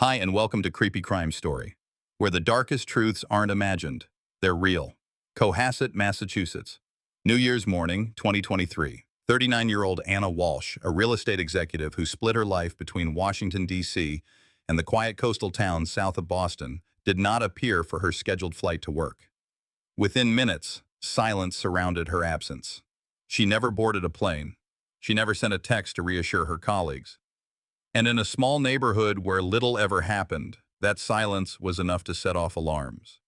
Hi, and welcome to Creepy Crime Story, where the darkest truths aren't imagined, they're real. Cohasset, Massachusetts. New Year's morning, 2023. 39-year-old Anna Walsh, a real estate executive who split her life between Washington, D.C. and the quiet coastal town south of Boston, did not appear for her scheduled flight to work. Within minutes, silence surrounded her absence. She never boarded a plane. She never sent a text to reassure her colleagues. And in a small neighborhood where little ever happened, that silence was enough to set off alarms.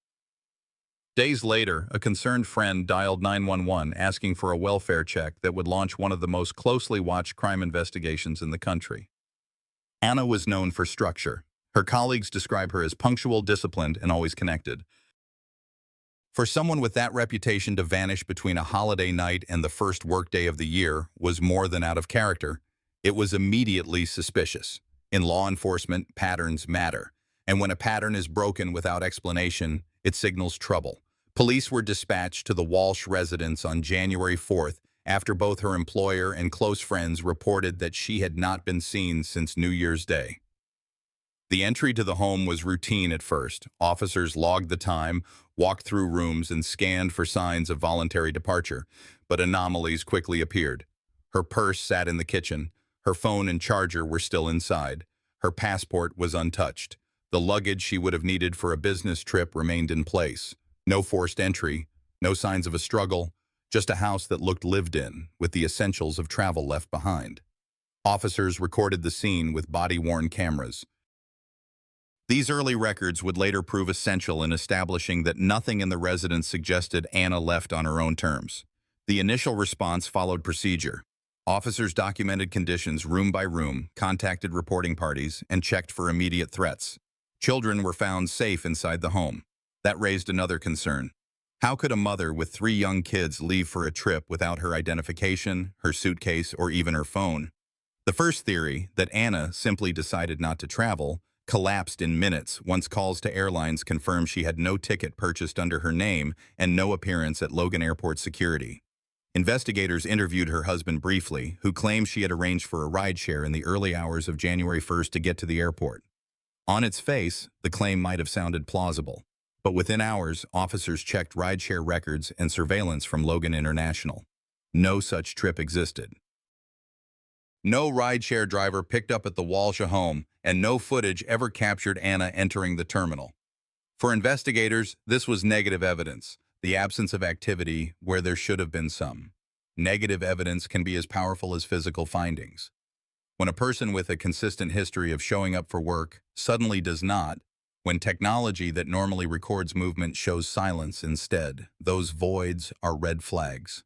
Days later, a concerned friend dialed 911 asking for a welfare check that would launch one of the most closely watched crime investigations in the country. Anna was known for structure. Her colleagues describe her as punctual, disciplined, and always connected. For someone with that reputation to vanish between a holiday night and the first workday of the year was more than out of character. It was immediately suspicious. In law enforcement, patterns matter. And when a pattern is broken without explanation, it signals trouble. Police were dispatched to the Walsh residence on January 4th after both her employer and close friends reported that she had not been seen since New Year's Day. The entry to the home was routine at first. Officers logged the time, walked through rooms, and scanned for signs of voluntary departure. But anomalies quickly appeared. Her purse sat in the kitchen. Her phone and charger were still inside. Her passport was untouched. The luggage she would have needed for a business trip remained in place. No forced entry, no signs of a struggle, just a house that looked lived in, with the essentials of travel left behind. Officers recorded the scene with body-worn cameras. These early records would later prove essential in establishing that nothing in the residence suggested Anna left on her own terms. The initial response followed procedure. Officers documented conditions room by room, contacted reporting parties, and checked for immediate threats. Children were found safe inside the home. That raised another concern. How could a mother with 3 young kids leave for a trip without her identification, her suitcase, or even her phone? The first theory, that Anna simply decided not to travel, collapsed in minutes once calls to airlines confirmed she had no ticket purchased under her name and no appearance at Logan Airport security. Investigators interviewed her husband briefly, who claimed she had arranged for a rideshare in the early hours of January 1st to get to the airport. On its face, the claim might have sounded plausible, but within hours, officers checked rideshare records and surveillance from Logan International. No such trip existed. No rideshare driver picked up at the Walsh home, and no footage ever captured Anna entering the terminal. For investigators, this was negative evidence. The absence of activity where there should have been some. Negative evidence can be as powerful as physical findings. When a person with a consistent history of showing up for work suddenly does not, when technology that normally records movement shows silence instead, those voids are red flags.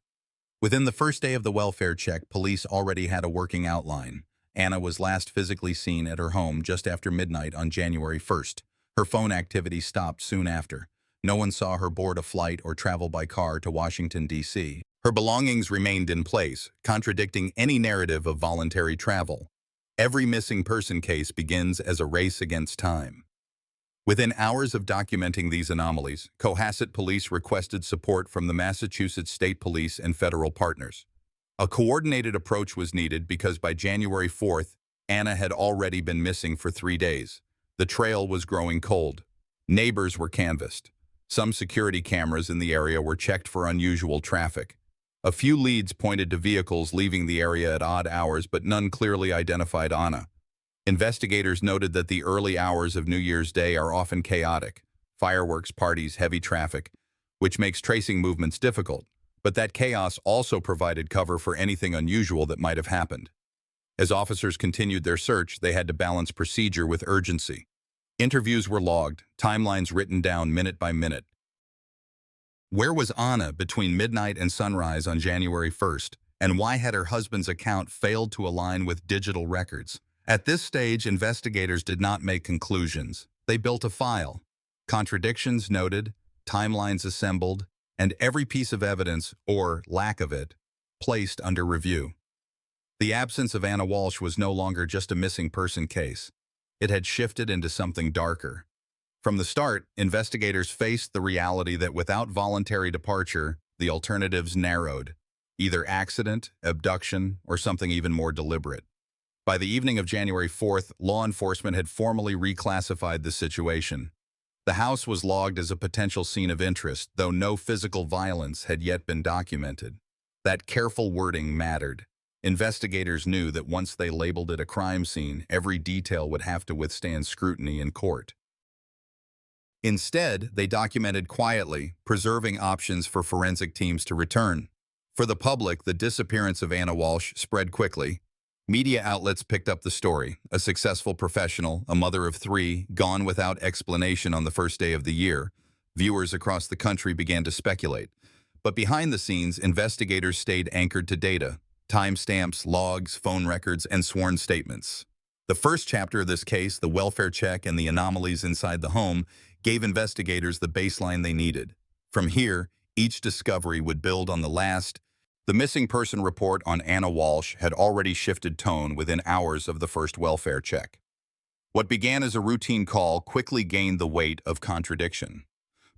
Within the first day of the welfare check, police already had a working outline. Anna was last physically seen at her home just after midnight on January 1st. Her phone activity stopped soon after. No one saw her board a flight or travel by car to Washington, D.C. Her belongings remained in place, contradicting any narrative of voluntary travel. Every missing person case begins as a race against time. Within hours of documenting these anomalies, Cohasset police requested support from the Massachusetts State Police and federal partners. A coordinated approach was needed because by January 4th, Anna had already been missing for 3 days. The trail was growing cold. Neighbors were canvassed. Some security cameras in the area were checked for unusual traffic. A few leads pointed to vehicles leaving the area at odd hours, but none clearly identified Anna. Investigators noted that the early hours of New Year's Day are often chaotic. Fireworks, parties, heavy traffic, which makes tracing movements difficult. But that chaos also provided cover for anything unusual that might have happened. As officers continued their search, they had to balance procedure with urgency. Interviews were logged, timelines written down minute by minute. Where was Anna between midnight and sunrise on January 1st, and why had her husband's account failed to align with digital records? At this stage, investigators did not make conclusions. They built a file. Contradictions noted, timelines assembled, and every piece of evidence, or lack of it, placed under review. The absence of Anna Walsh was no longer just a missing person case. It had shifted into something darker. From the start, investigators faced the reality that without voluntary departure, the alternatives narrowed, either accident, abduction, or something even more deliberate. By the evening of January 4th, law enforcement had formally reclassified the situation. The house was logged as a potential scene of interest, though no physical violence had yet been documented. That careful wording mattered. Investigators knew that once they labeled it a crime scene, every detail would have to withstand scrutiny in court. Instead, they documented quietly, preserving options for forensic teams to return. For the public, the disappearance of Anna Walsh spread quickly. Media outlets picked up the story. A successful professional, a mother of three, gone without explanation on the first day of the year. Viewers across the country began to speculate. But behind the scenes, investigators stayed anchored to data, timestamps, logs, phone records, and sworn statements. The first chapter of this case, the welfare check and the anomalies inside the home, gave investigators the baseline they needed. From here, each discovery would build on the last. The missing person report on Anna Walsh had already shifted tone within hours of the first welfare check. What began as a routine call quickly gained the weight of contradiction.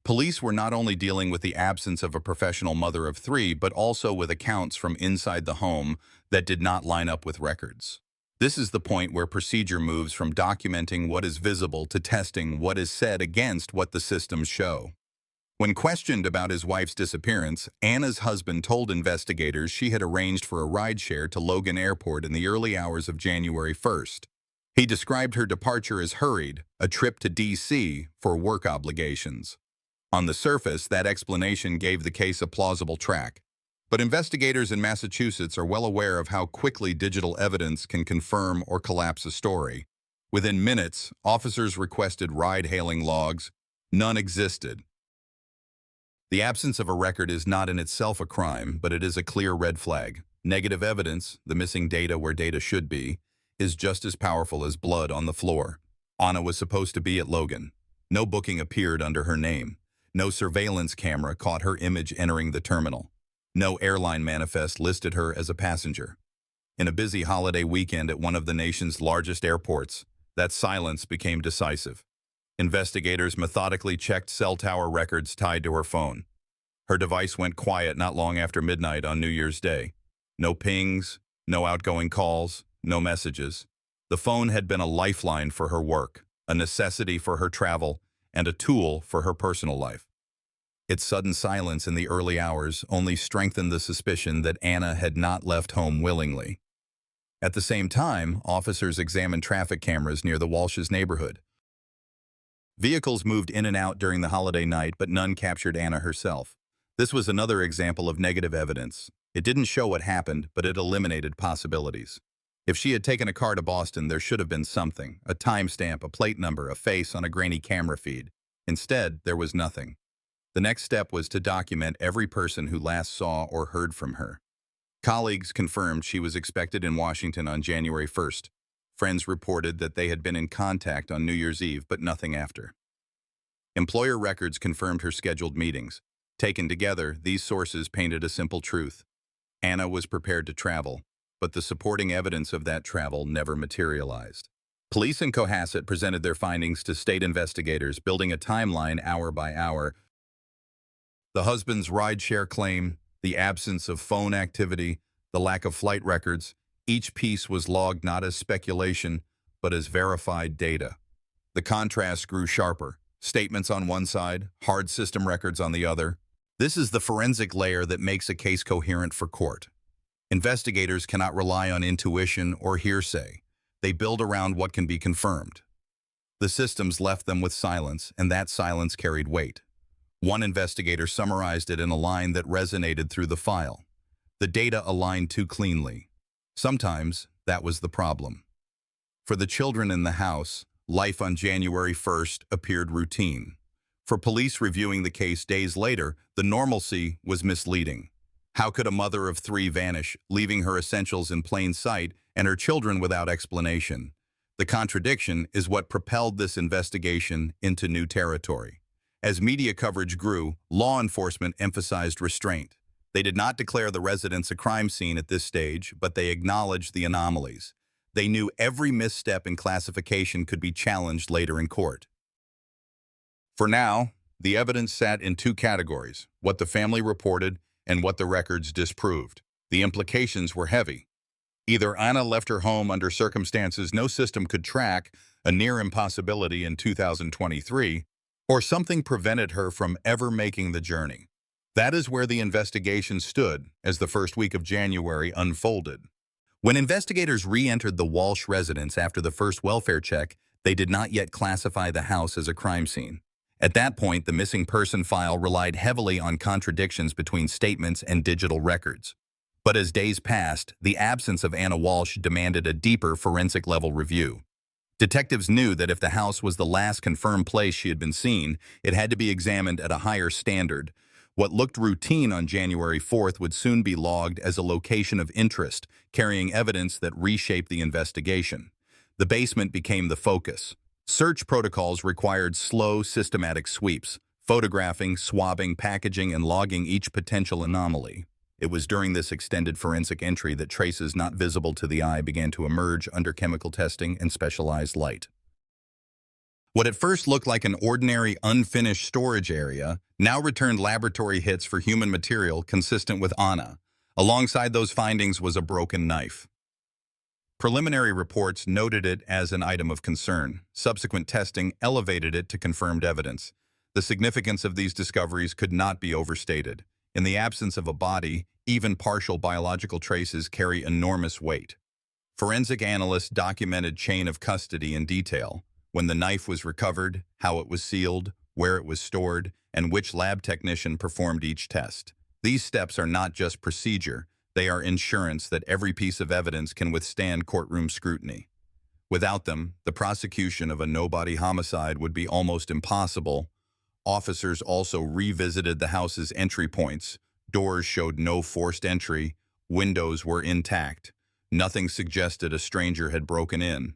Police were not only dealing with the absence of a professional mother of three, but also with accounts from inside the home that did not line up with records. This is the point where procedure moves from documenting what is visible to testing what is said against what the systems show. When questioned about his wife's disappearance, Anna's husband told investigators she had arranged for a rideshare to Logan Airport in the early hours of January 1st. He described her departure as hurried, a trip to D.C. for work obligations. On the surface, that explanation gave the case a plausible track. But investigators in Massachusetts are well aware of how quickly digital evidence can confirm or collapse a story. Within minutes, officers requested ride-hailing logs. None existed. The absence of a record is not in itself a crime, but it is a clear red flag. Negative evidence, the missing data where data should be, is just as powerful as blood on the floor. Anna was supposed to be at Logan. No booking appeared under her name. No surveillance camera caught her image entering the terminal. No airline manifest listed her as a passenger. In a busy holiday weekend at one of the nation's largest airports, that silence became decisive. Investigators methodically checked cell tower records tied to her phone. Her device went quiet not long after midnight on New Year's Day. No pings, no outgoing calls, no messages. The phone had been a lifeline for her work, a necessity for her travel, and a tool for her personal life. Its sudden silence in the early hours only strengthened the suspicion that Anna had not left home willingly. At the same time, officers examined traffic cameras near the Walsh's neighborhood. Vehicles moved in and out during the holiday night, but none captured Anna herself. This was another example of negative evidence. It didn't show what happened, but it eliminated possibilities. If she had taken a car to Boston, there should have been something, a timestamp, a plate number, a face on a grainy camera feed. Instead, there was nothing. The next step was to document every person who last saw or heard from her. Colleagues confirmed she was expected in Washington on January 1st. Friends reported that they had been in contact on New Year's Eve, but nothing after. Employer records confirmed her scheduled meetings. Taken together, these sources painted a simple truth. Anna was prepared to travel, but the supporting evidence of that travel never materialized. Police in Cohasset presented their findings to state investigators, building a timeline hour by hour. The husband's rideshare claim, the absence of phone activity, the lack of flight records, each piece was logged not as speculation, but as verified data. The contrast grew sharper. Statements on one side, hard system records on the other. This is the forensic layer that makes a case coherent for court. Investigators cannot rely on intuition or hearsay. They build around what can be confirmed. The systems left them with silence, and that silence carried weight. One investigator summarized it in a line that resonated through the file. The data aligned too cleanly. Sometimes that was the problem. For the children in the house, life on January 1st appeared routine. For police reviewing the case days later, the normalcy was misleading. How could a mother of three vanish, leaving her essentials in plain sight and her children without explanation? The contradiction is what propelled this investigation into new territory. As media coverage grew, law enforcement emphasized restraint. They did not declare the residence a crime scene at this stage, but they acknowledged the anomalies. They knew every misstep in classification could be challenged later in court. For now, the evidence sat in two categories, what the family reported and what the records disproved. The implications were heavy. Either Anna left her home under circumstances no system could track, a near impossibility in 2023, or something prevented her from ever making the journey. That is where the investigation stood as the first week of January unfolded. When investigators re-entered the Walsh residence after the first welfare check, they did not yet classify the house as a crime scene. At that point, the missing person file relied heavily on contradictions between statements and digital records. But as days passed, the absence of Anna Walsh demanded a deeper forensic-level review. Detectives knew that if the house was the last confirmed place she had been seen, it had to be examined at a higher standard. What looked routine on January 4th would soon be logged as a location of interest, carrying evidence that reshaped the investigation. The basement became the focus. Search protocols required slow, systematic sweeps, photographing, swabbing, packaging, and logging each potential anomaly. It was during this extended forensic entry that traces not visible to the eye began to emerge under chemical testing and specialized light. What at first looked like an ordinary, unfinished storage area now returned laboratory hits for human material consistent with Anna. Alongside those findings was a broken knife. Preliminary reports noted it as an item of concern. Subsequent testing elevated it to confirmed evidence. The significance of these discoveries could not be overstated. In the absence of a body, even partial biological traces carry enormous weight. Forensic analysts documented chain of custody in detail: when the knife was recovered, how it was sealed, where it was stored, and which lab technician performed each test. These steps are not just procedure, they are insurance that every piece of evidence can withstand courtroom scrutiny. Without them, the prosecution of a no-body homicide would be almost impossible. Officers also revisited the house's entry points. Doors showed no forced entry, windows were intact. Nothing suggested a stranger had broken in.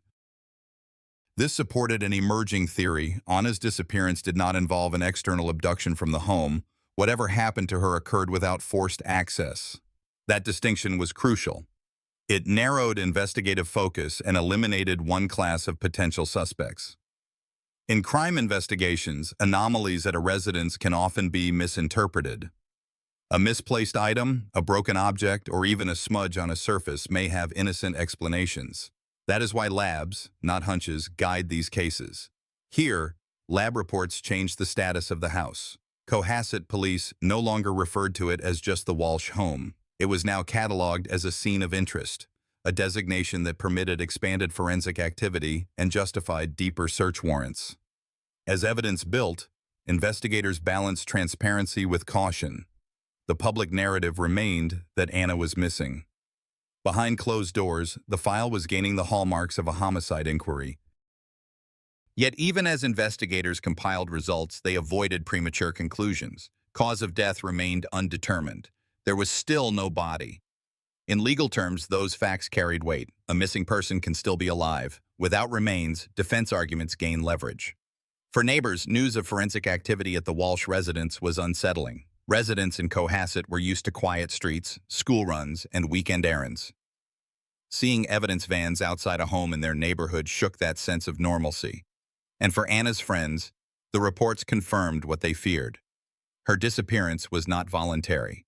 This supported an emerging theory. Anna's disappearance did not involve an external abduction from the home. Whatever happened to her occurred without forced access. That distinction was crucial. It narrowed investigative focus and eliminated one class of potential suspects. In crime investigations, anomalies at a residence can often be misinterpreted. A misplaced item, a broken object, or even a smudge on a surface may have innocent explanations. That is why labs, not hunches, guide these cases. Here, lab reports changed the status of the house. Cohasset police no longer referred to it as just the Walsh home. It was now cataloged as a scene of interest, a designation that permitted expanded forensic activity and justified deeper search warrants. As evidence built, investigators balanced transparency with caution. The public narrative remained that Anna was missing. Behind closed doors, the file was gaining the hallmarks of a homicide inquiry. Yet even as investigators compiled results, they avoided premature conclusions. Cause of death remained undetermined. There was still no body. In legal terms, those facts carried weight. A missing person can still be alive. Without remains, defense arguments gain leverage. For neighbors, news of forensic activity at the Walsh residence was unsettling. Residents in Cohasset were used to quiet streets, school runs, and weekend errands. Seeing evidence vans outside a home in their neighborhood shook that sense of normalcy. And for Anna's friends, the reports confirmed what they feared. Her disappearance was not voluntary.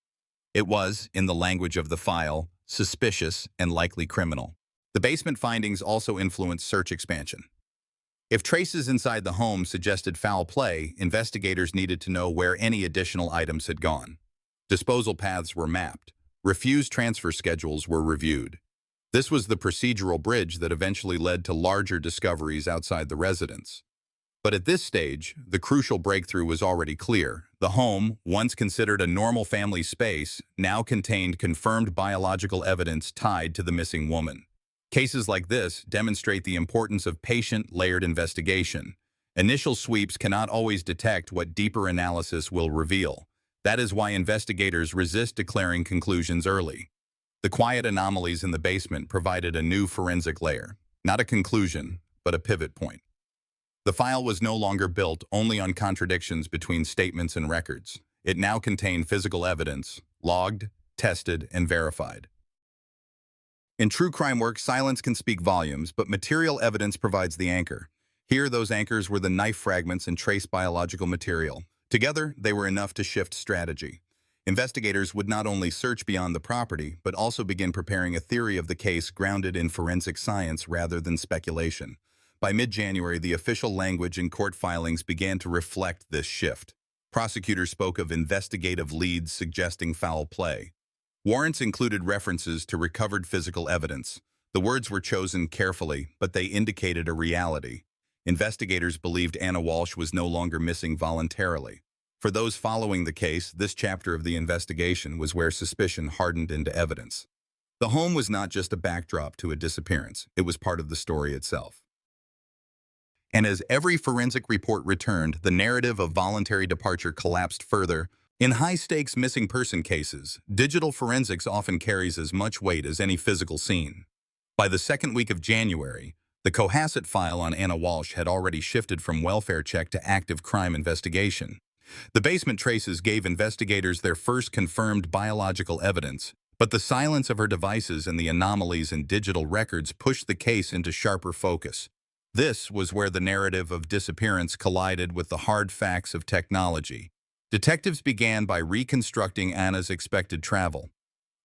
It was, in the language of the file, suspicious and likely criminal. The basement findings also influenced search expansion. If traces inside the home suggested foul play, investigators needed to know where any additional items had gone. Disposal paths were mapped. Refused transfer schedules were reviewed. This was the procedural bridge that eventually led to larger discoveries outside the residence. But at this stage, the crucial breakthrough was already clear. The home, once considered a normal family space, now contained confirmed biological evidence tied to the missing woman. Cases like this demonstrate the importance of patient, layered investigation. Initial sweeps cannot always detect what deeper analysis will reveal. That is why investigators resist declaring conclusions early. The quiet anomalies in the basement provided a new forensic layer, not a conclusion, but a pivot point. The file was no longer built only on contradictions between statements and records. It now contained physical evidence, logged, tested, and verified. In true crime work, silence can speak volumes, but material evidence provides the anchor. Here, those anchors were the knife fragments and trace biological material. Together, they were enough to shift strategy. Investigators would not only search beyond the property, but also begin preparing a theory of the case grounded in forensic science rather than speculation. By mid-January, the official language in court filings began to reflect this shift. Prosecutors spoke of investigative leads suggesting foul play. Warrants included references to recovered physical evidence. The words were chosen carefully, but they indicated a reality. Investigators believed Anna Walsh was no longer missing voluntarily. For those following the case, this chapter of the investigation was where suspicion hardened into evidence. The home was not just a backdrop to a disappearance, it was part of the story itself. And as every forensic report returned, the narrative of voluntary departure collapsed further. In high-stakes missing person cases, digital forensics often carries as much weight as any physical scene. By the second week of January, the Cohasset file on Anna Walsh had already shifted from welfare check to active crime investigation. The basement traces gave investigators their first confirmed biological evidence, but the silence of her devices and the anomalies in digital records pushed the case into sharper focus. This was where the narrative of disappearance collided with the hard facts of technology. Detectives began by reconstructing Anna's expected travel.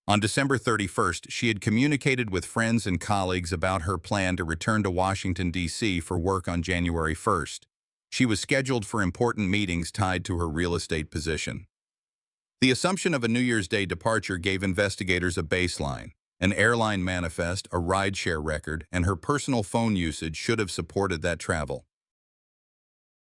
On December 31st, she had communicated with friends and colleagues about her plan to return to Washington, D.C. for work on January 1st. She was scheduled for important meetings tied to her real estate position. The assumption of a New Year's Day departure gave investigators a baseline. An airline manifest, a rideshare record, and her personal phone usage should have supported that travel.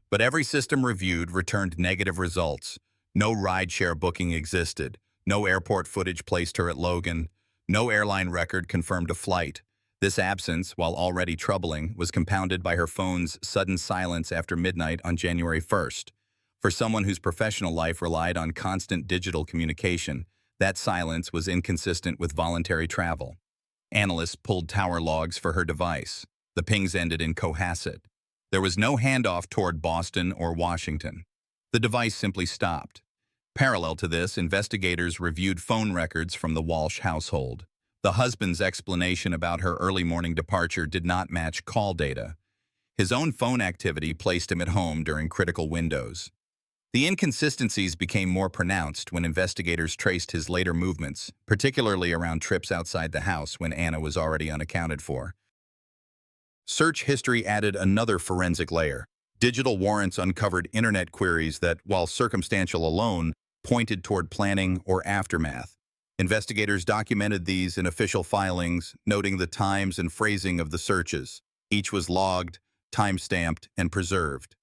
But every system reviewed returned negative results. No rideshare booking existed. No airport footage placed her at Logan. No airline record confirmed a flight. This absence, while already troubling, was compounded by her phone's sudden silence after midnight on January 1st. For someone whose professional life relied on constant digital communication, that silence was inconsistent with voluntary travel. Analysts pulled tower logs for her device. The pings ended in Cohasset. There was no handoff toward Boston or Washington. The device simply stopped. Parallel to this, investigators reviewed phone records from the Walsh household. The husband's explanation about her early morning departure did not match call data. His own phone activity placed him at home during critical windows. The inconsistencies became more pronounced when investigators traced his later movements, particularly around trips outside the house when Anna was already unaccounted for. Search history added another forensic layer. Digital warrants uncovered internet queries that, while circumstantial alone, pointed toward planning or aftermath. Investigators documented these in official filings, noting the times and phrasing of the searches. Each was logged, time-stamped, and preserved.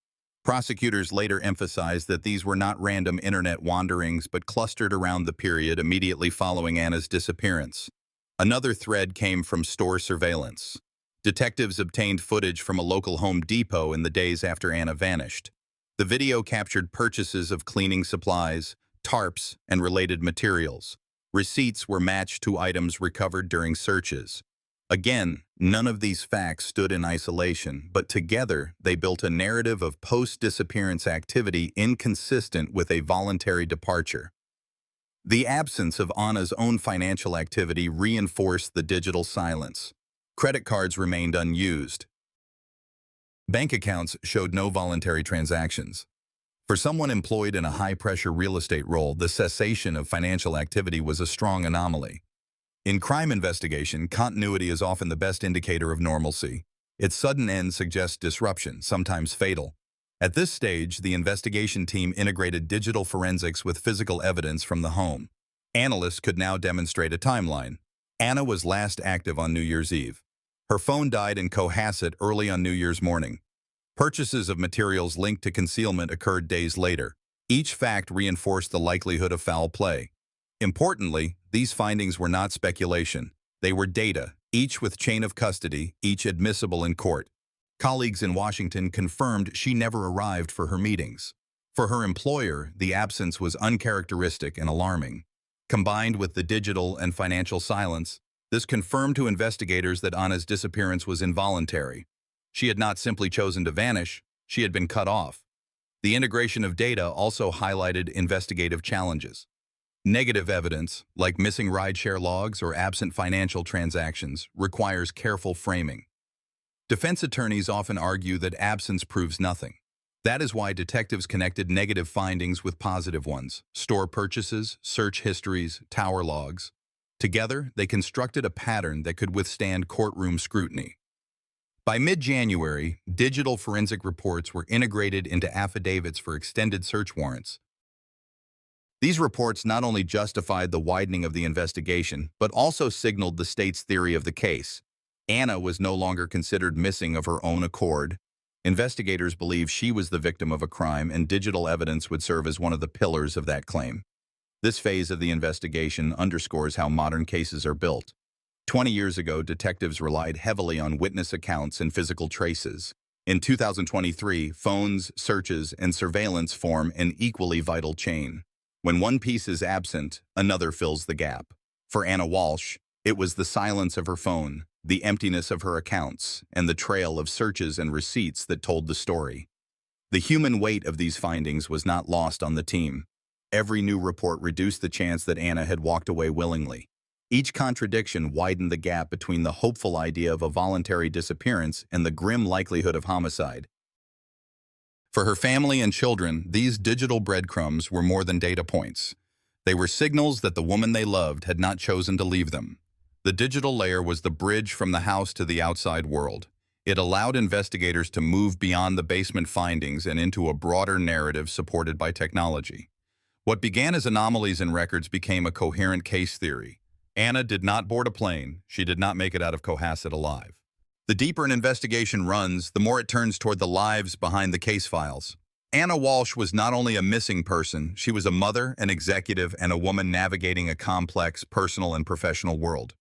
Prosecutors later emphasized that these were not random internet wanderings but clustered around the period immediately following Anna's disappearance. Another thread came from store surveillance. Detectives obtained footage from a local Home Depot in the days after Anna vanished. The video captured purchases of cleaning supplies, tarps, and related materials. Receipts were matched to items recovered during searches. Again, none of these facts stood in isolation, but together they built a narrative of post-disappearance activity inconsistent with a voluntary departure. The absence of Anna's own financial activity reinforced the digital silence. Credit cards remained unused. Bank accounts showed no voluntary transactions. For someone employed in a high-pressure real estate role, the cessation of financial activity was a strong anomaly. In crime investigation, continuity is often the best indicator of normalcy. Its sudden end suggests disruption, sometimes fatal. At this stage, the investigation team integrated digital forensics with physical evidence from the home. Analysts could now demonstrate a timeline. Anna was last active on New Year's Eve. Her phone died in Cohasset early on New Year's morning. Purchases of materials linked to concealment occurred days later. Each fact reinforced the likelihood of foul play. Importantly, these findings were not speculation. They were data, each with chain of custody, each admissible in court. Colleagues in Washington confirmed she never arrived for her meetings. For her employer, the absence was uncharacteristic and alarming. Combined with the digital and financial silence, this confirmed to investigators that Anna's disappearance was involuntary. She had not simply chosen to vanish, she had been cut off. The integration of data also highlighted investigative challenges. Negative evidence, like missing rideshare logs or absent financial transactions, requires careful framing. Defense attorneys often argue that absence proves nothing. That is why detectives connected negative findings with positive ones: store purchases, search histories, tower logs. Together, they constructed a pattern that could withstand courtroom scrutiny. By mid-January, digital forensic reports were integrated into affidavits for extended search warrants. These reports not only justified the widening of the investigation, but also signaled the state's theory of the case. Anna was no longer considered missing of her own accord. Investigators believed she was the victim of a crime, and digital evidence would serve as one of the pillars of that claim. This phase of the investigation underscores how modern cases are built. 20 years ago, detectives relied heavily on witness accounts and physical traces. In 2023, phones, searches, and surveillance form an equally vital chain. When one piece is absent, another fills the gap. For Anna Walsh, it was the silence of her phone, the emptiness of her accounts, and the trail of searches and receipts that told the story. The human weight of these findings was not lost on the team. Every new report reduced the chance that Anna had walked away willingly. Each contradiction widened the gap between the hopeful idea of a voluntary disappearance and the grim likelihood of homicide. For her family and children, these digital breadcrumbs were more than data points. They were signals that the woman they loved had not chosen to leave them. The digital layer was the bridge from the house to the outside world. It allowed investigators to move beyond the basement findings and into a broader narrative supported by technology. What began as anomalies in records became a coherent case theory. Anna did not board a plane. She did not make it out of Cohasset alive. The deeper an investigation runs, the more it turns toward the lives behind the case files. Anna Walsh was not only a missing person, she was a mother, an executive, and a woman navigating a complex personal and professional world.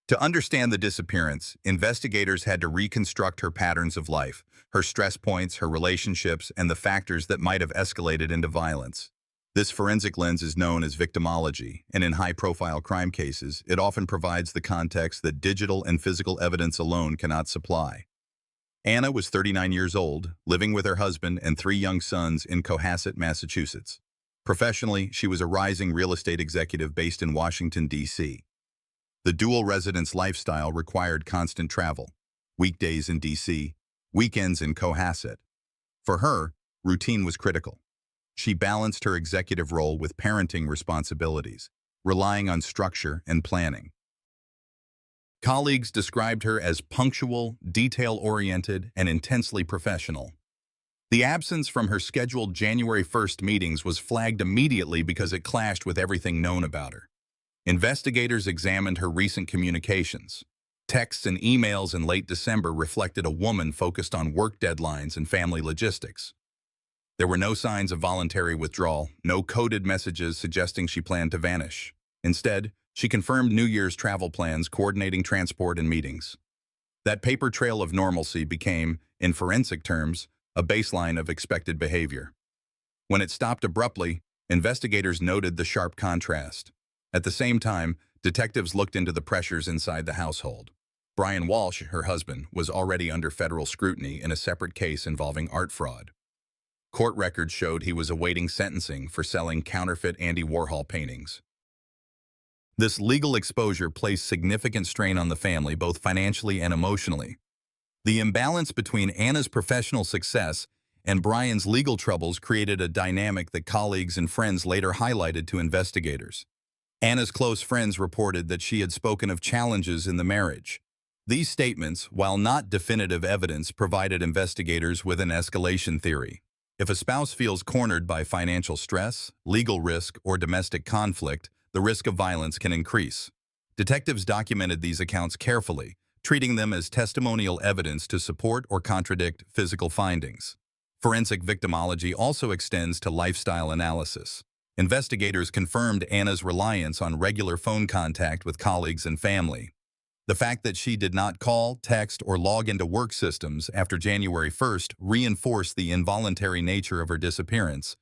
To understand the disappearance, investigators had to reconstruct her patterns of life, her stress points, her relationships, and the factors that might have escalated into violence. This forensic lens is known as victimology, and in high-profile crime cases, it often provides the context that digital and physical evidence alone cannot supply. Anna was 39 years old, living with her husband and 3 young sons in Cohasset, Massachusetts. Professionally, she was a rising real estate executive based in Washington, D.C. The dual residence lifestyle required constant travel, weekdays in D.C., weekends in Cohasset. For her, routine was critical. She balanced her executive role with parenting responsibilities, relying on structure and planning. Colleagues described her as punctual, detail-oriented, and intensely professional. The absence from her scheduled January 1st meetings was flagged immediately because it clashed with everything known about her. Investigators examined her recent communications. Texts and emails in late December reflected a woman focused on work deadlines and family logistics. There were no signs of voluntary withdrawal, no coded messages suggesting she planned to vanish. Instead, she confirmed New Year's travel plans, coordinating transport and meetings. That paper trail of normalcy became, in forensic terms, a baseline of expected behavior. When it stopped abruptly, investigators noted the sharp contrast. At the same time, detectives looked into the pressures inside the household. Brian Walsh, her husband, was already under federal scrutiny in a separate case involving art fraud. Court records showed he was awaiting sentencing for selling counterfeit Andy Warhol paintings. This legal exposure placed significant strain on the family, both financially and emotionally. The imbalance between Anna's professional success and Brian's legal troubles created a dynamic that colleagues and friends later highlighted to investigators. Anna's close friends reported that she had spoken of challenges in the marriage. These statements, while not definitive evidence, provided investigators with an escalation theory. If a spouse feels cornered by financial stress, legal risk, or domestic conflict, the risk of violence can increase. Detectives documented these accounts carefully, treating them as testimonial evidence to support or contradict physical findings. Forensic victimology also extends to lifestyle analysis. Investigators confirmed Anna's reliance on regular phone contact with colleagues and family. The fact that she did not call, text, or log into work systems after January 1st reinforced the involuntary nature of her disappearance.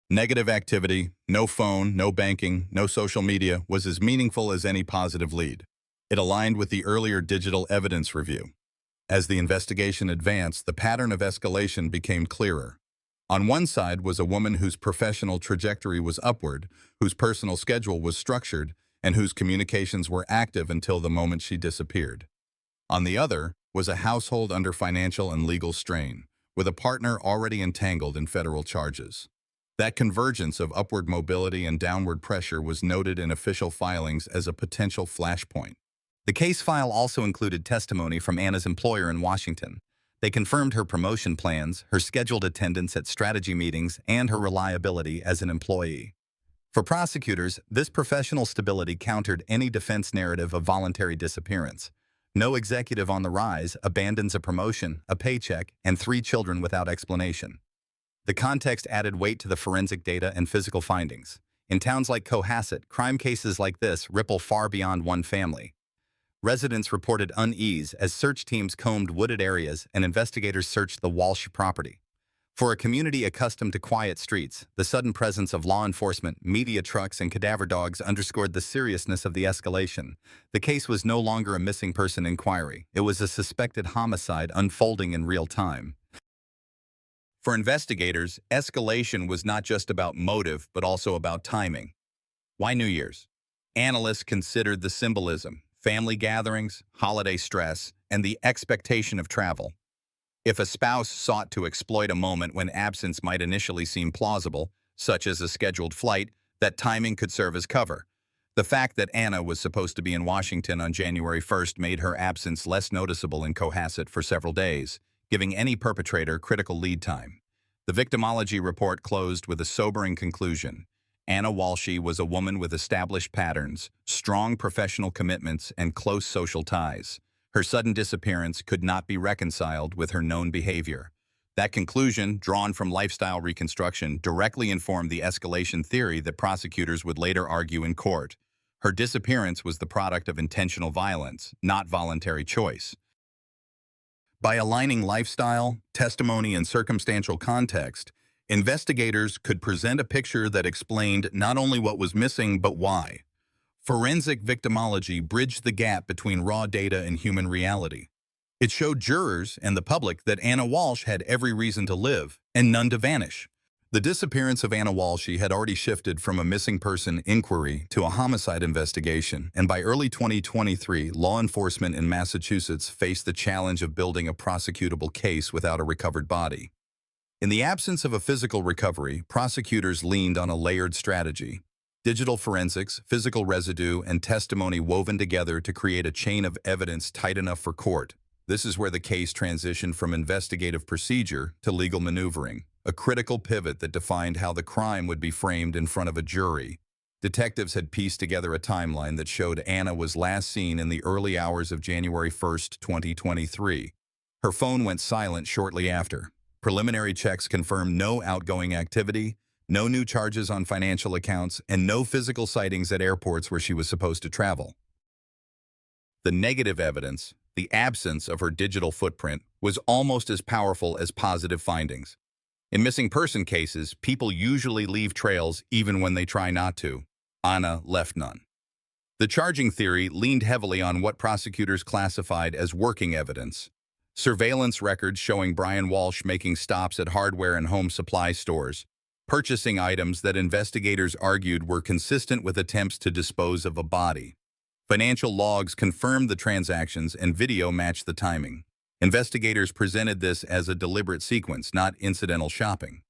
Negative activity, no phone, no banking, no social media, was as meaningful as any positive lead. It aligned with the earlier digital evidence review. As the investigation advanced, the pattern of escalation became clearer. On one side was a woman whose professional trajectory was upward, whose personal schedule was structured, and whose communications were active until the moment she disappeared. On the other was a household under financial and legal strain, with a partner already entangled in federal charges. That convergence of upward mobility and downward pressure was noted in official filings as a potential flashpoint. The case file also included testimony from Anna's employer in Washington. They confirmed her promotion plans, her scheduled attendance at strategy meetings, and her reliability as an employee. For prosecutors, this professional stability countered any defense narrative of voluntary disappearance. No executive on the rise abandons a promotion, a paycheck, and 3 children without explanation. The context added weight to the forensic data and physical findings. In towns like Cohasset, crime cases like this ripple far beyond one family. Residents reported unease as search teams combed wooded areas and investigators searched the Walsh property. For a community accustomed to quiet streets, the sudden presence of law enforcement, media trucks, and cadaver dogs underscored the seriousness of the escalation. The case was no longer a missing person inquiry. It was a suspected homicide unfolding in real time. For investigators, escalation was not just about motive, but also about timing. Why New Year's? Analysts considered the symbolism, family gatherings, holiday stress, and the expectation of travel. If a spouse sought to exploit a moment when absence might initially seem plausible, such as a scheduled flight, that timing could serve as cover. The fact that Anna was supposed to be in Washington on January 1st made her absence less noticeable in Cohasset for several days, giving any perpetrator critical lead time. The Victimology report closed with a sobering conclusion. Anna Walsh was a woman with established patterns, strong professional commitments, and close social ties. Her sudden disappearance could not be reconciled with her known behavior. That conclusion, drawn from lifestyle reconstruction, directly informed the escalation theory that prosecutors would later argue in court. Her disappearance was the product of intentional violence, not voluntary choice. By aligning lifestyle, testimony, and circumstantial context, investigators could present a picture that explained not only what was missing, but why. Forensic victimology bridged the gap between raw data and human reality. It showed jurors and the public that Anna Walsh had every reason to live and none to vanish. The disappearance of Anna Walsh had already shifted from a missing person inquiry to a homicide investigation, and by early 2023, law enforcement in Massachusetts faced the challenge of building a prosecutable case without a recovered body. In the absence of a physical recovery, prosecutors leaned on a layered strategy. Digital forensics, physical residue, and testimony woven together to create a chain of evidence tight enough for court. This is where the case transitioned from investigative procedure to legal maneuvering, a critical pivot that defined how the crime would be framed in front of a jury. Detectives had pieced together a timeline that showed Anna was last seen in the early hours of January 1, 2023. Her phone went silent shortly after. Preliminary checks confirmed no outgoing activity, no new charges on financial accounts, and no physical sightings at airports where she was supposed to travel. The negative evidence, the absence of her digital footprint, was almost as powerful as positive findings. In missing person cases, people usually leave trails even when they try not to. Anna left none. The charging theory leaned heavily on what prosecutors classified as working evidence. Surveillance records showing Brian Walsh making stops at hardware and home supply stores, purchasing items that investigators argued were consistent with attempts to dispose of a body. Financial logs confirmed the transactions and video matched the timing. Investigators presented this as a deliberate sequence, not incidental shopping.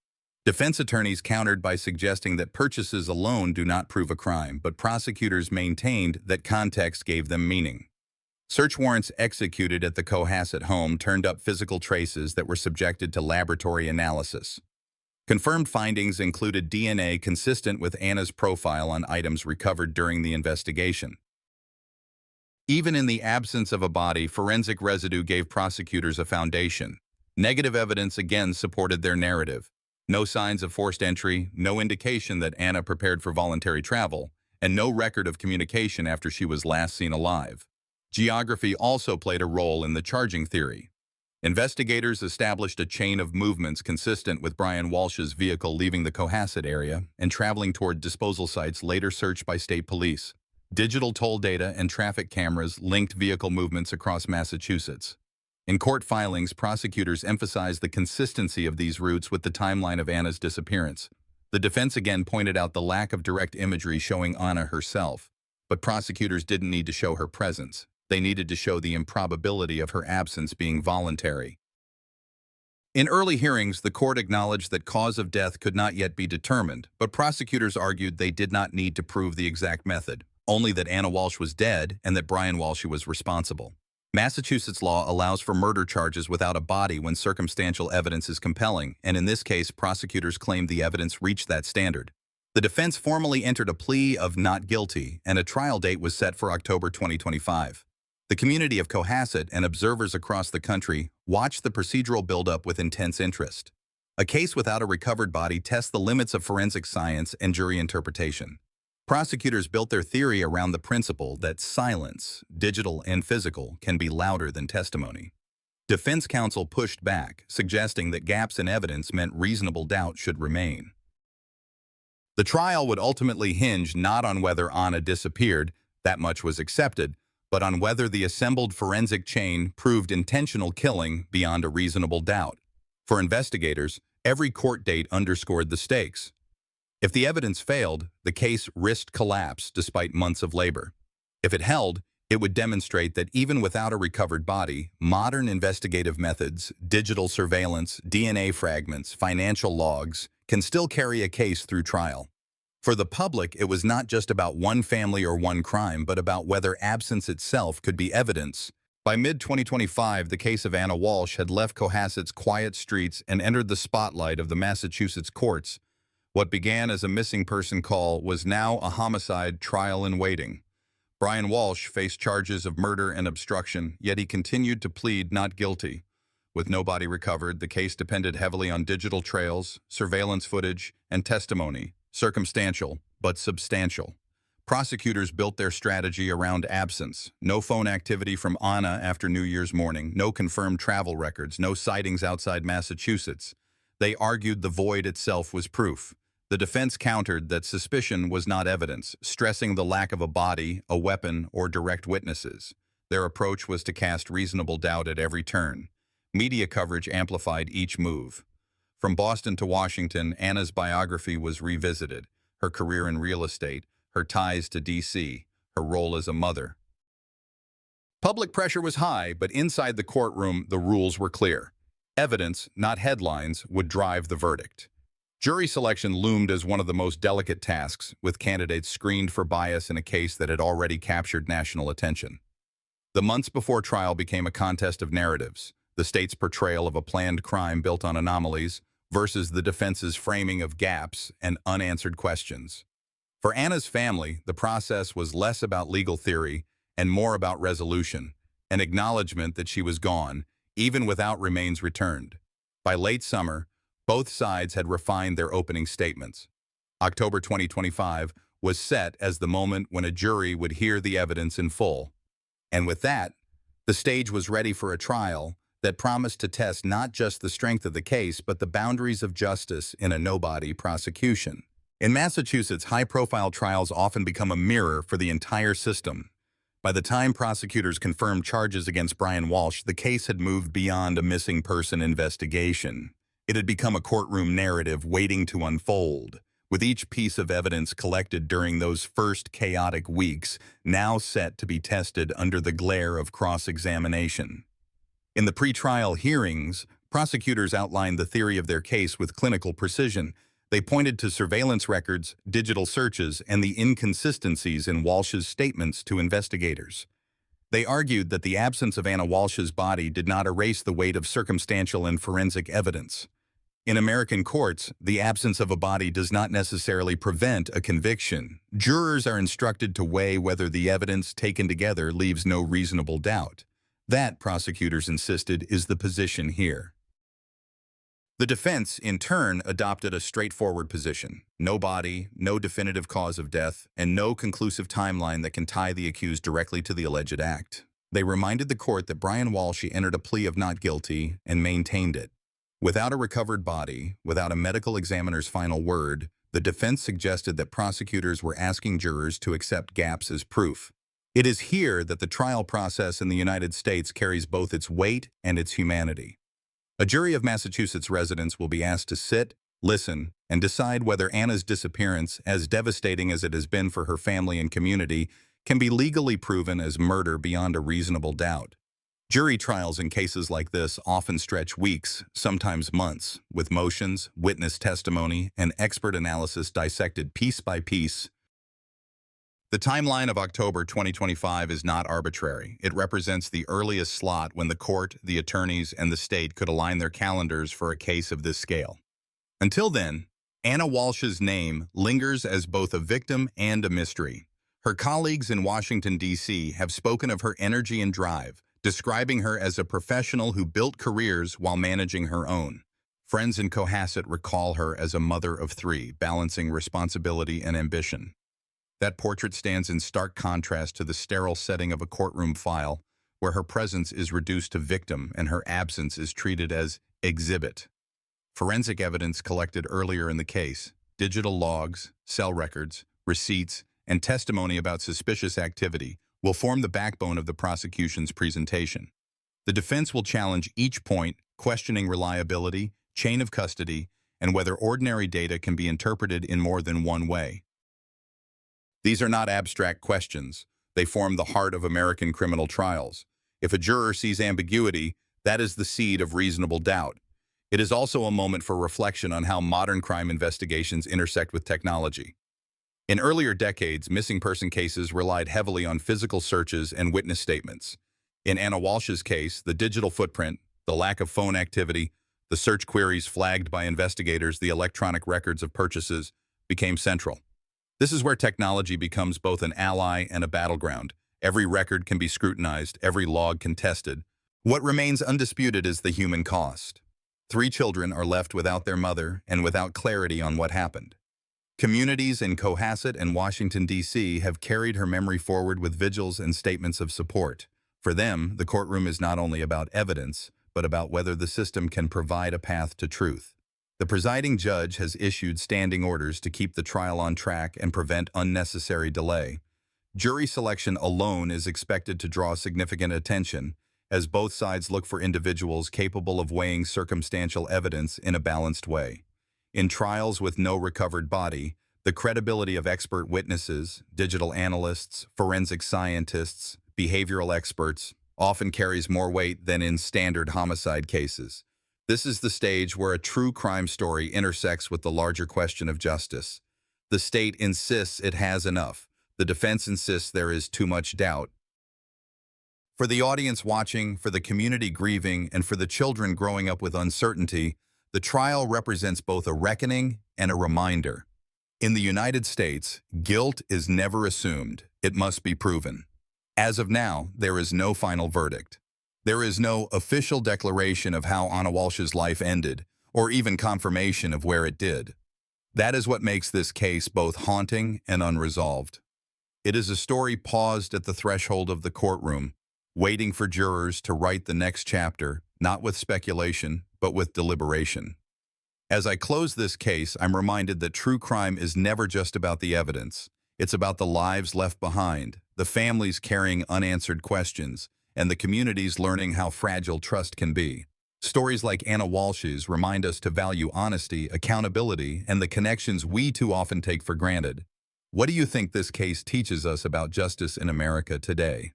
Defense attorneys countered by suggesting that purchases alone do not prove a crime, but prosecutors maintained that context gave them meaning. Search warrants executed at the Cohasset home turned up physical traces that were subjected to laboratory analysis. Confirmed findings included DNA consistent with Anna's profile on items recovered during the investigation. Even in the absence of a body, forensic residue gave prosecutors a foundation. Negative evidence again supported their narrative. No signs of forced entry, no indication that Anna prepared for voluntary travel, and no record of communication after she was last seen alive. Geography also played a role in the charging theory. Investigators established a chain of movements consistent with Brian Walsh's vehicle leaving the Cohasset area and traveling toward disposal sites later searched by state police. Digital toll data and traffic cameras linked vehicle movements across Massachusetts. In court filings, prosecutors emphasized the consistency of these routes with the timeline of Anna's disappearance. The defense again pointed out the lack of direct imagery showing Anna herself. But prosecutors didn't need to show her presence. They needed to show the improbability of her absence being voluntary. In early hearings, the court acknowledged that cause of death could not yet be determined, but prosecutors argued they did not need to prove the exact method, only that Anna Walsh was dead and that Brian Walsh was responsible. Massachusetts law allows for murder charges without a body when circumstantial evidence is compelling, and in this case, prosecutors claimed the evidence reached that standard. The defense formally entered a plea of not guilty, and a trial date was set for October 2025. The community of Cohasset and observers across the country watched the procedural buildup with intense interest. A case without a recovered body tests the limits of forensic science and jury interpretation. Prosecutors built their theory around the principle that silence, digital and physical, can be louder than testimony. Defense counsel pushed back, suggesting that gaps in evidence meant reasonable doubt should remain. The trial would ultimately hinge not on whether Anna disappeared, that much was accepted, but on whether the assembled forensic chain proved intentional killing beyond a reasonable doubt. For investigators, every court date underscored the stakes. If the evidence failed, the case risked collapse despite months of labor. If it held, it would demonstrate that even without a recovered body, modern investigative methods, digital surveillance, DNA fragments, financial logs, can still carry a case through trial. For the public, it was not just about one family or one crime, but about whether absence itself could be evidence. By mid-2025, the case of Anna Walsh had left Cohasset's quiet streets and entered the spotlight of the Massachusetts courts. What began as a missing person call was now a homicide trial in waiting. Brian Walsh faced charges of murder and obstruction, yet he continued to plead not guilty. With no body recovered, the case depended heavily on digital trails, surveillance footage, and testimony. Circumstantial, but substantial. Prosecutors built their strategy around absence. No phone activity from Anna after New Year's morning, no confirmed travel records, no sightings outside Massachusetts. They argued the void itself was proof. The defense countered that suspicion was not evidence, stressing the lack of a body, a weapon, or direct witnesses. Their approach was to cast reasonable doubt at every turn. Media coverage amplified each move. From Boston to Washington, Anna's biography was revisited, her career in real estate, her ties to D.C., her role as a mother. Public pressure was high, but inside the courtroom, the rules were clear. Evidence, not headlines, would drive the verdict. Jury selection loomed as one of the most delicate tasks, with candidates screened for bias in a case that had already captured national attention. The months before trial became a contest of narratives, the state's portrayal of a planned crime built on anomalies versus the defense's framing of gaps and unanswered questions. For Anna's family, the process was less about legal theory and more about resolution, an acknowledgement that she was gone, even without remains returned. By late summer, both sides had refined their opening statements. October 2025 was set as the moment when a jury would hear the evidence in full. And with that, the stage was ready for a trial that promised to test not just the strength of the case, but the boundaries of justice in a no-body prosecution. In Massachusetts, high-profile trials often become a mirror for the entire system. By the time prosecutors confirmed charges against Brian Walsh, the case had moved beyond a missing person investigation. It had become a courtroom narrative waiting to unfold, with each piece of evidence collected during those first chaotic weeks now set to be tested under the glare of cross-examination. In the pretrial hearings, prosecutors outlined the theory of their case with clinical precision. They pointed to surveillance records, digital searches, and the inconsistencies in Walsh's statements to investigators. They argued that the absence of Anna Walsh's body did not erase the weight of circumstantial and forensic evidence. In American courts, the absence of a body does not necessarily prevent a conviction. Jurors are instructed to weigh whether the evidence taken together leaves no reasonable doubt. That, prosecutors insisted, is the position here. The defense, in turn, adopted a straightforward position. No body, no definitive cause of death, and no conclusive timeline that can tie the accused directly to the alleged act. They reminded the court that Brian Walsh entered a plea of not guilty and maintained it. Without a recovered body, without a medical examiner's final word, the defense suggested that prosecutors were asking jurors to accept gaps as proof. It is here that the trial process in the United States carries both its weight and its humanity. A jury of Massachusetts residents will be asked to sit, listen, and decide whether Anna's disappearance, as devastating as it has been for her family and community, can be legally proven as murder beyond a reasonable doubt. Jury trials in cases like this often stretch weeks, sometimes months, with motions, witness testimony, and expert analysis dissected piece by piece. The timeline of October 2025 is not arbitrary. It represents the earliest slot when the court, the attorneys, and the state could align their calendars for a case of this scale. Until then, Anna Walsh's name lingers as both a victim and a mystery. Her colleagues in Washington, D.C. have spoken of her energy and drive, describing her as a professional who built careers while managing her own. Friends in Cohasset recall her as a mother of three, balancing responsibility and ambition. That portrait stands in stark contrast to the sterile setting of a courtroom file, where her presence is reduced to victim and her absence is treated as exhibit. Forensic evidence collected earlier in the case, digital logs, cell records, receipts, and testimony about suspicious activity will form the backbone of the prosecution's presentation. The defense will challenge each point, questioning reliability, chain of custody, and whether ordinary data can be interpreted in more than one way. These are not abstract questions. They form the heart of American criminal trials. If a juror sees ambiguity, that is the seed of reasonable doubt. It is also a moment for reflection on how modern crime investigations intersect with technology. In earlier decades, missing person cases relied heavily on physical searches and witness statements. In Anna Walsh's case, the digital footprint, the lack of phone activity, the search queries flagged by investigators, the electronic records of purchases became central. This is where technology becomes both an ally and a battleground. Every record can be scrutinized, every log contested. What remains undisputed is the human cost. 3 children are left without their mother and without clarity on what happened. Communities in Cohasset and Washington, D.C. have carried her memory forward with vigils and statements of support. For them, the courtroom is not only about evidence, but about whether the system can provide a path to truth. The presiding judge has issued standing orders to keep the trial on track and prevent unnecessary delay. Jury selection alone is expected to draw significant attention, as both sides look for individuals capable of weighing circumstantial evidence in a balanced way. In trials with no recovered body, the credibility of expert witnesses, digital analysts, forensic scientists, behavioral experts, often carries more weight than in standard homicide cases. This is the stage where a true crime story intersects with the larger question of justice. The state insists it has enough. The defense insists there is too much doubt. For the audience watching, for the community grieving, and for the children growing up with uncertainty, the trial represents both a reckoning and a reminder. In the United States, guilt is never assumed. It must be proven. As of now, there is no final verdict. There is no official declaration of how Anna Walsh's life ended, or even confirmation of where it did. That is what makes this case both haunting and unresolved. It is a story paused at the threshold of the courtroom, waiting for jurors to write the next chapter, not with speculation, but with deliberation. As I close this case, I'm reminded that true crime is never just about the evidence. It's about the lives left behind, the families carrying unanswered questions, and the communities learning how fragile trust can be. Stories like Anna Walsh's remind us to value honesty, accountability, and the connections we too often take for granted. What do you think this case teaches us about justice in America today?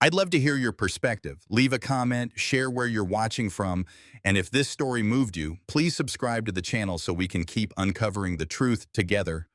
I'd love to hear your perspective. Leave a comment, share where you're watching from, and if this story moved you, please subscribe to the channel so we can keep uncovering the truth together.